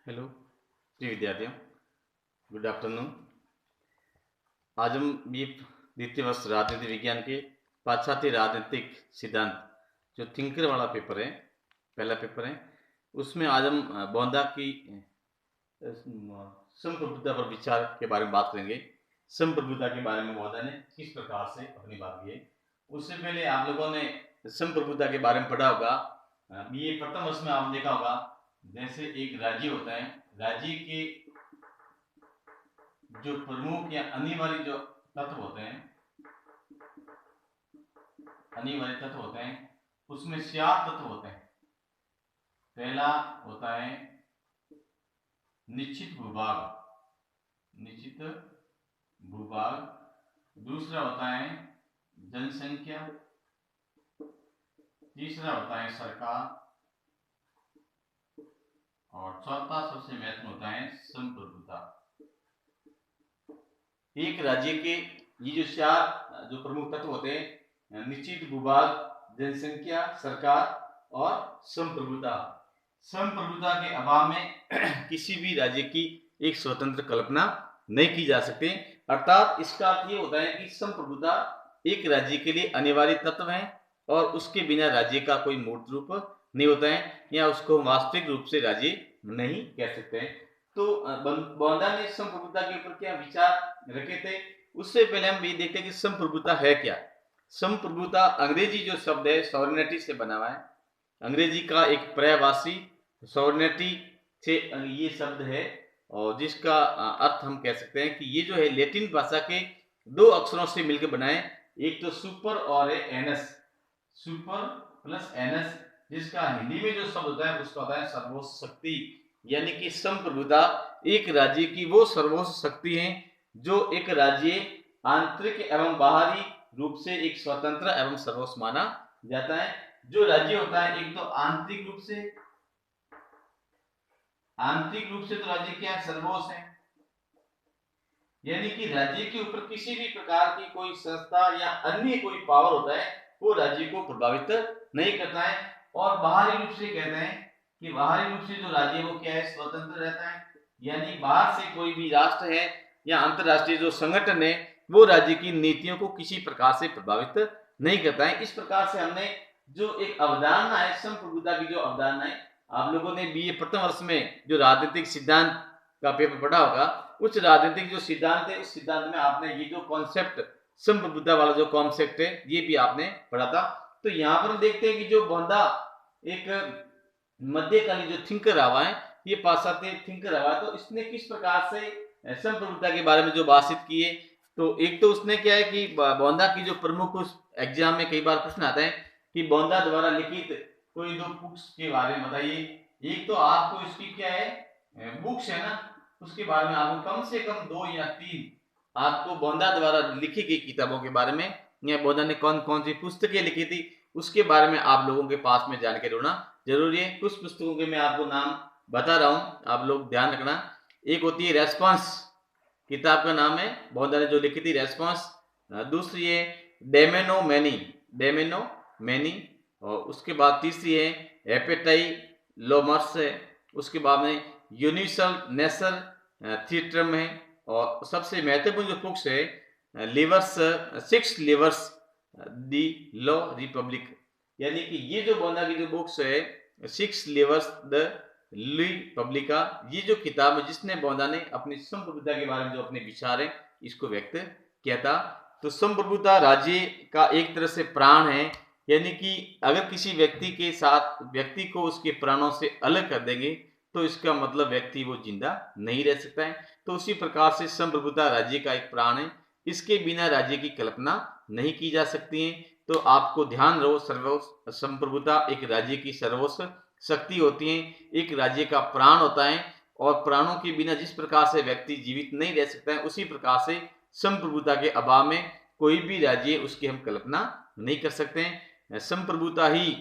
Hello जी विद्यार्थियों, good afternoon. आज हम ये द्वितीय वर्ष राजनीति विज्ञान के पाश्चात्य राजनीतिक सिद्धांत जो थिंकर वाला पेपर है, पहला पेपर है, उसमें आज हम बोंदा की संप्रभुता पर विचार के बारे में बात करेंगे। संप्रभुता के बारे में बोंदा ने किस प्रकार से अपनी बात की है। उससे पहले आप लोगों ने संप्रभुता के बारे में पढ़ा होगा। ये प्रथम वर्ष में आपने देखा होगा, जैसे एक राज्य होता है, राज्य के जो प्रमुख या अनिवार्य जो तत्व होते हैं, उसमें 4 तत्व होते हैं। पहला होता है निश्चित भूभाग, दूसरा होता है जनसंख्या, तीसरा होता है सरकार, और चौथा सबसे महत्वपूर्ण होता है संप्रभुता। एक राज्य के ये जो 4 जो प्रमुख तत्व होते हैं, निश्चित भूभाग, जनसंख्या, सरकार और संप्रभुता। संप्रभुता के अभाव में किसी भी राज्य की एक स्वतंत्र कल्पना नहीं की जा सकती। अर्थात इसका अर्थ ये होता है कि संप्रभुता एक राज्य के लिए अनिवार्य तत्व है और उसके बिना राज्य का कोई मूर्त रूप नहीं होता है, या उसको वास्तविक रूप से राज्य नहीं कह सकते हैं। तो बोंदा ने संप्रभुता के ऊपर क्या विचार रखे थे, उससे पहले हम ये देखते हैं कि संप्रभुता है क्या। संप्रभुता अंग्रेजी जो शब्द है सॉवरेनिटी से बना हुआ है। अंग्रेजी का एक पर्यायवाची सॉवरेनिटी से ये शब्द है, और जिसका अर्थ हम कह सकते हैं कि ये जो है लैटिन भाषा के 2 अक्षरों से मिलकर बना है। एक तो सुपर और एनस, सुपर प्लस एनस, जिसका हिंदी में जो शब्द होता है उसका होता है सर्वोच्च शक्ति। यानी कि संप्रभुता एक राज्य की वो सर्वोच्च शक्ति है जो एक राज्य आंतरिक एवं बाहरी रूप से एक स्वतंत्र एवं सर्वोच्च माना जाता है। जो राज्य होता है, एक तो आंतरिक रूप से तो राज्य क्या है, सर्वोच्च है। यानी कि राज्य के ऊपर किसी भी प्रकार की कोई संस्था या अन्य कोई पावर होता है वो राज्य को प्रभावित नहीं करता है। और बाहरी रूप से कहते हैं कि बाहरी रूप से जो राज्य है वो क्या है, स्वतंत्र रहता है। यानी बाहर से कोई भी राष्ट्र है या अंतरराष्ट्रीय जो संगठन है वो राज्य की नीतियों को किसी प्रकार से प्रभावित नहीं करता है। इस प्रकार से हमने जो एक अवधारणा है संप्रभुता की, जो अवधारणा है, आप लोगों ने बीए प्रथम वर्ष में जो राजनीतिक सिद्धांत का पेपर पढ़ा होगा, उस राजनीतिक जो सिद्धांत है उस सिद्धांत में आपने ये जो कॉन्सेप्ट संप्रभुता वाला जो कॉन्सेप्ट है ये भी आपने पढ़ा था। तो यहाँ पर हम देखते हैं कि जो बोंदा एक मध्यकालीन जो थिंकर रहा है, ये पाश्चात्य थिंकर रहा है, तो इसने किस प्रकार से संप्रभुता के बारे में जो बातचीत की है, तो एक तो उसने क्या है कि बोंदा की जो प्रमुख उस एग्जाम में कई बार प्रश्न आता है कि बोंदा द्वारा लिखित कोई 2 बुक्स के बारे में बताइए। एक तो आपको इसकी क्या है बुक्स है ना, उसके बारे में आपको कम से कम 2 या 3 आपको बोंदा द्वारा लिखी गई किताबों के बारे में, या बोंदा ने कौन कौन सी पुस्तकें लिखी थी उसके बारे में आप लोगों के पास में जानकारी होना जरूरी है। कुछ पुस्तकों के मैं आपको नाम बता रहा हूं, आप लोग ध्यान रखना। एक होती है रेस्पॉन्स, किताब का नाम है, बोंदा ने जो लिखी थी रेस्पॉन्स। दूसरी है डेमेनो मैनी, और उसके बाद तीसरी है एपेटाई लोमर्स है। उसके बाद में यूनिवर्सल नेचर थिएटर है, और सबसे महत्वपूर्ण जो बुक्स है levers 6 levers the law Republic. यानी कि ये जो बोंदा की जो बुक्स है 6 लिवर्स द रिपब्लिका, ये जो किताब है जिसने बोंदा ने अपनी संप्रभुता के बारे में जो अपने विचार है इसको व्यक्त किया था। तो संप्रभुता राज्य का एक तरह से प्राण है, यानी कि अगर किसी व्यक्ति को उसके प्राणों से अलग कर देंगे तो इसका मतलब व्यक्ति वो जिंदा नहीं रह सकता है। तो उसी प्रकार से संप्रभुता राज्य का एक प्राण है, इसके बिना राज्य की कल्पना नहीं की जा सकती है। तो आपको ध्यान रहो, संप्रभुता एक राज्य की सर्वोच्च शक्ति होती है, एक राज्य का प्राण होता है, और प्राणों के बिना जिस प्रकार से व्यक्ति जीवित नहीं रह सकता है, उसी प्रकार से संप्रभुता के अभाव में कोई भी राज्य उसकी हम कल्पना नहीं कर सकते हैं। संप्रभुता ही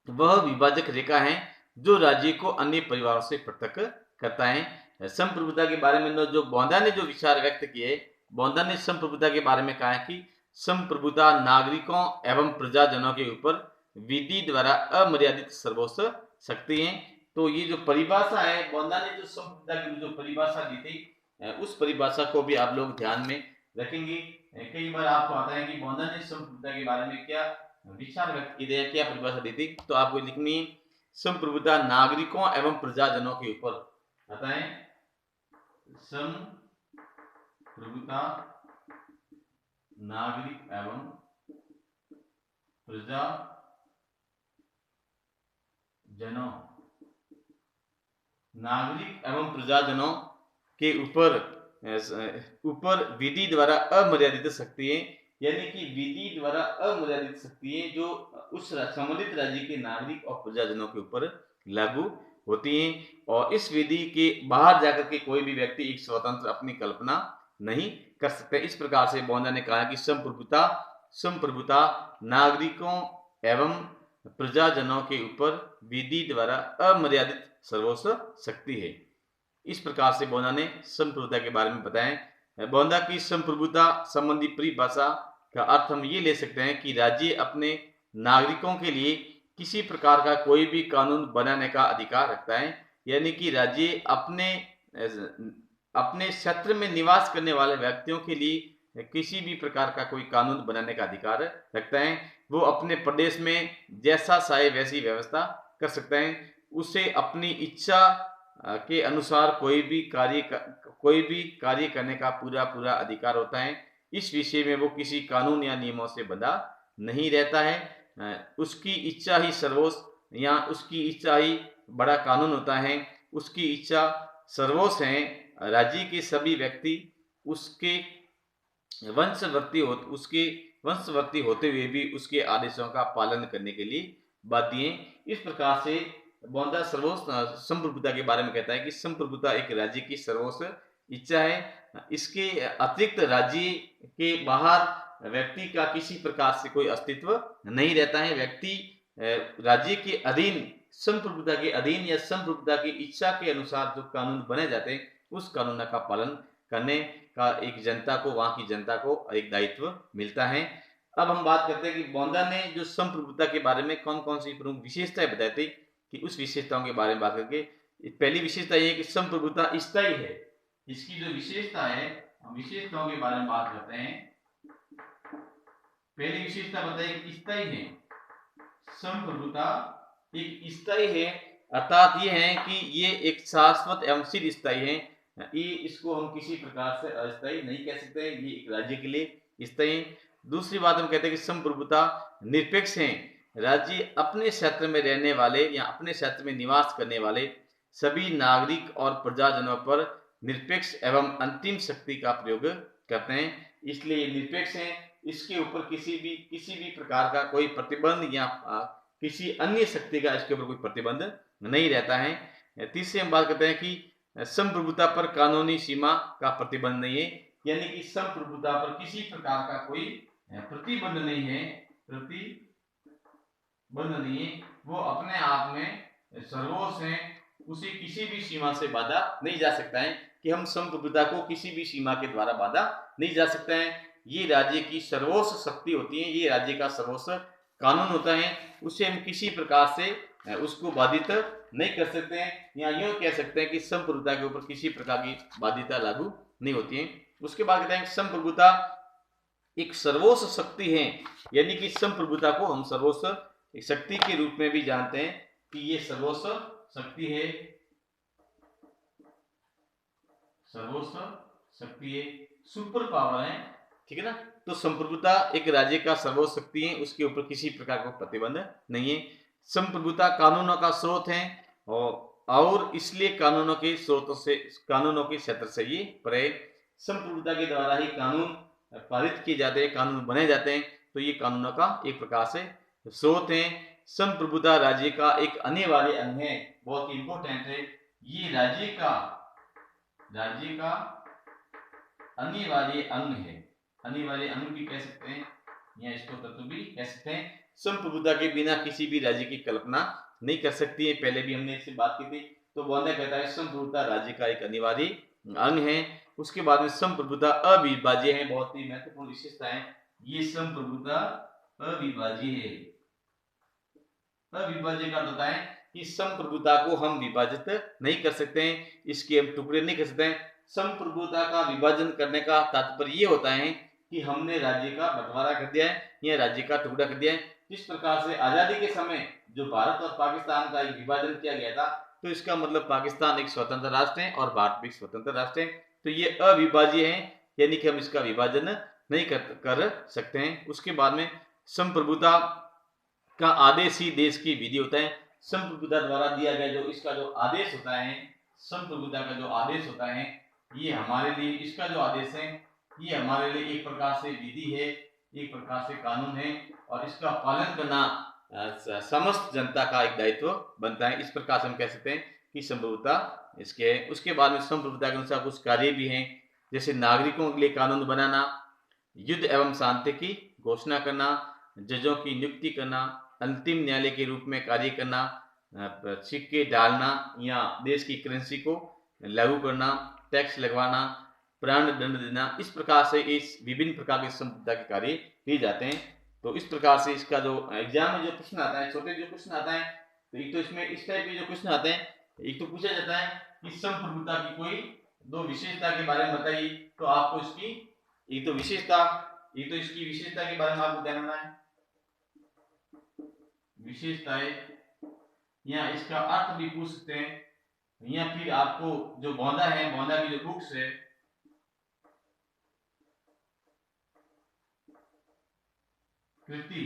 वह विभाजक रेखा है जो राज्य को अन्य परिवारों से पृथक करता है। संप्रभुता के बारे में जो बोंदा ने जो विचार व्यक्त किए, बोंदा ने संप्रभुता के बारे में कहा है कि संप्रभुता नागरिकों एवं प्रजाजनों के ऊपर विधि द्वारा अमर्यादित सर्वोच्च शक्ति है। तो ये जो परिभाषा है, बोंदा ने जो संप्रभुता की जो परिभाषा दी थी, उस परिभाषा को भी आप लोग ध्यान में रखेंगे। कई बार आपको आता है कि बोंदा ने संप्रभुता के बारे में क्या विचार व्यक्त किए, क्या परिभाषा दी थी, तो आपको लिखनी है संप्रभुता नागरिकों एवं प्रजाजनों के ऊपर आता है। संप्रभुता नागरिक एवं प्रजाजनों, नागरिक एवं प्रजाजनों के ऊपर विधि द्वारा अमर्यादित शक्तियां, यानी कि विधि द्वारा अमर्यादित शक्तियां जो उस सम्मिलित राज्य के नागरिक और प्रजाजनों के ऊपर लागू होती हैं, और इस विधि के बाहर जाकर के कोई भी व्यक्ति एक स्वतंत्र अपनी कल्पना नहीं कर सकते। इस प्रकार से बोंदा ने कहा कि संप्रभुता नागरिकों एवं प्रजाजनों के ऊपर विधि द्वारा अमर्यादित सर्वोच्च शक्ति है। इस प्रकार से बोंदा ने संप्रभुता के बारे में बताया। बोंदा की संप्रभुता संबंधी परिभाषा का अर्थ हम ये ले सकते हैं कि राज्य अपने नागरिकों के लिए किसी प्रकार का कोई भी कानून बनाने का अधिकार रखता है, यानी कि राज्य अपने क्षेत्र में निवास करने वाले व्यक्तियों के लिए किसी भी प्रकार का कोई कानून बनाने का अधिकार रखता है। वो अपने प्रदेश में जैसा चाहे वैसी व्यवस्था कर सकते हैं, उसे अपनी इच्छा के अनुसार कोई भी कार्य करने का पूरा अधिकार होता है। इस विषय में वो किसी कानून या नियमों से बंधा नहीं रहता है। उसकी इच्छा ही सर्वोच्च या उसकी इच्छा ही बड़ा कानून होता है। उसकी इच्छा सर्वोच्च है। राज्य के सभी व्यक्ति उसके वंशवर्ती होते हुए भी उसके आदेशों का पालन करने के लिए बाध्य हैं। इस प्रकार से बोंदा सर्वोच्च संप्रभुता के बारे में कहता है कि संप्रभुता एक राज्य की सर्वोच्च इच्छा है। इसके अतिरिक्त राज्य के बाहर व्यक्ति का किसी प्रकार से कोई अस्तित्व नहीं रहता है। व्यक्ति राज्य के अधीन, संप्रभुता के अधीन या संप्रभुता की इच्छा के अनुसार जो कानून बने जाते हैं, उस कानून का पालन करने का एक जनता को, वहां की जनता को एक दायित्व मिलता है। अब हम बात करते हैं कि बोंदा ने जो संप्रभुता के बारे में कौन कौन सी प्रमुख विशेषताएं बताई थी, कि उस विशेषताओं के बारे में बात करके पहली विशेषता ये है कि संप्रभुता स्थायी है। इसकी जो विशेषता है, हम विशेषताओं के बारे में बात करते हैं। पहली विशेषता बताइए कि स्थायी है। संप्रभुता एक स्थायी है, अर्थात ये है कि ये एक शाश्वत एवं चिर स्थायी है। ये इसको हम किसी प्रकार से अस्थायी नहीं कह सकते। ये एक राज्य के लिए स्थायी। दूसरी बात हम कहते हैं कि संप्रभुता निरपेक्ष है। राज्य अपने क्षेत्र में रहने वाले या अपने क्षेत्र में निवास करने वाले सभी नागरिक और प्रजाजनों पर निरपेक्ष एवं अंतिम शक्ति का प्रयोग करते हैं, इसलिए ये निरपेक्ष है। इसके ऊपर किसी भी प्रकार का कोई प्रतिबंध या किसी अन्य शक्ति का इसके ऊपर कोई प्रतिबंध नहीं रहता है। तीसरी हम बात करते हैं कि संप्रभुता पर कानूनी सीमा का प्रतिबंध नहीं है, यानी कि संप्रभुता पर किसी प्रकार का कोई प्रतिबंध नहीं है। वो अपने आप में सर्वोच्च है, उसे किसी भी सीमा से बाधा नहीं जा सकता है, कि हम संप्रभुता को किसी भी सीमा के द्वारा बाधा नहीं जा सकता है। ये राज्य की सर्वोच्च शक्ति होती है, ये राज्य का सर्वोच्च कानून होता है। उसे हम किसी प्रकार से उसको बाधित नहीं कर सकते हैं, या यूं कह सकते हैं कि संप्रभुता के ऊपर किसी प्रकार की बाध्यता लागू नहीं होती है। उसके बाद कहते हैं संप्रभुता एक सर्वोच्च शक्ति है, यानी कि संप्रभुता को हम सर्वोच्च शक्ति के रूप में भी जानते हैं कि ये सर्वोच्च शक्ति है। सर्वोच्च शक्ति है, सुपर पावर है, ठीक है ना। तो संप्रभुता एक राज्य का सर्वोच्च शक्ति है, उसके ऊपर किसी प्रकार का प्रतिबंध नहीं है। संप्रभुता कानूनों का स्रोत है, और इसलिए कानूनों के क्षेत्र से ये परे। संप्रभुता के द्वारा ही कानून पारित किए जाते हैं, कानून बने जाते हैं, तो ये कानूनों का एक प्रकार से स्रोत है। संप्रभुता राज्य का एक अनिवार्य अंग है, बहुत इंपॉर्टेंट है। ये राज्य का अनिवार्य अंग है। अनिवार्य अंग भी कह सकते हैं, या इसको तत्व भी कह सकते हैं। संप्रभुता के बिना किसी भी राज्य की कल्पना नहीं कर सकती है, पहले भी हमने इससे बात की थी। तो बोंदा कहता है संप्रभुता राज्य का एक अनिवार्य अंग है। उसके बाद में संप्रभुता अविभाज्य है, बहुत ही महत्वपूर्ण विशेषता है। ये संप्रभुता अविभाज्य है। अविभाज्य का होता है कि संप्रभुता को हम विभाजित नहीं कर सकते हैं, इसके हम टुकड़े नहीं कर सकते हैं। संप्रभुता का विभाजन करने का तात्पर्य ये होता है कि हमने राज्य का बंटवारा कर दिया है या राज्य का टुकड़ा कर दिया है। जिस प्रकार से आजादी के समय जो भारत और पाकिस्तान का एक विभाजन किया गया था, तो इसका मतलब पाकिस्तान एक स्वतंत्र राष्ट्र है और भारत भी स्वतंत्र राष्ट्र है, तो ये अविभाज्य है, यानी कि हम इसका विभाजन नहीं कर सकते हैं। उसके बाद में संप्रभुता का आदेश ही देश की विधि होता है। संप्रभुता द्वारा दिया गया जो इसका जो आदेश होता है, संप्रभुता का जो आदेश होता है, ये हमारे लिए, इसका जो आदेश है ये हमारे लिए एक प्रकार से विधि है, एक प्रकार से कानून है, और इसका पालन करना समस्त जनता का एक दायित्व बनता है। इस प्रकार से हम कह सकते हैं कि संप्रभुता इसके। उसके बाद में संप्रभुता के अनुसार कुछ कार्य भी हैं, जैसे नागरिकों के लिए कानून बनाना, युद्ध एवं शांति की घोषणा करना, जजों की नियुक्ति करना, अंतिम न्यायालय के रूप में कार्य करना, सिक्के डालना या देश की करेंसी को लागू करना, टैक्स लगवाना, प्राण दंड देना। इस प्रकार से इस विभिन्न प्रकार के संप्रभुता के कार्य किए जाते हैं। तो इस प्रकार से इसका जो एग्जाम में जो प्रश्न आता है, छोटे जो प्रश्न आता है, तो एक तो इसमें इस टाइप के जो प्रश्न आते हैं, एक तो पूछा जाता है कि संप्रभुता की कोई दो विशेषता के बारे में बताइए, तो आपको इसकी एक तो विशेषता, एक तो इसकी विशेषता के बारे में आपको ध्यान रखना है, विशेषताएं, या इसका अर्थ भी पूछ सकते हैं, या फिर आपको जो बौंदा है, बौंदा की जो बुक्स है, कृति,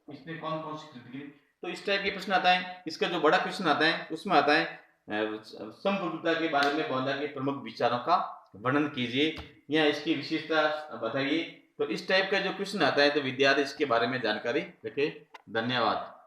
इसने कौन कौन सी कृति की, तो इस टाइप के प्रश्न आता है। इसका जो बड़ा क्वेश्चन आता है उसमें आता है संप्रभुता के बारे में बौंदा के प्रमुख विचारों का वर्णन कीजिए या इसकी विशेषता बताइए। तो इस टाइप का जो क्वेश्चन आता है तो विद्यार्थी इसके बारे में जानकारी रखे। धन्यवाद।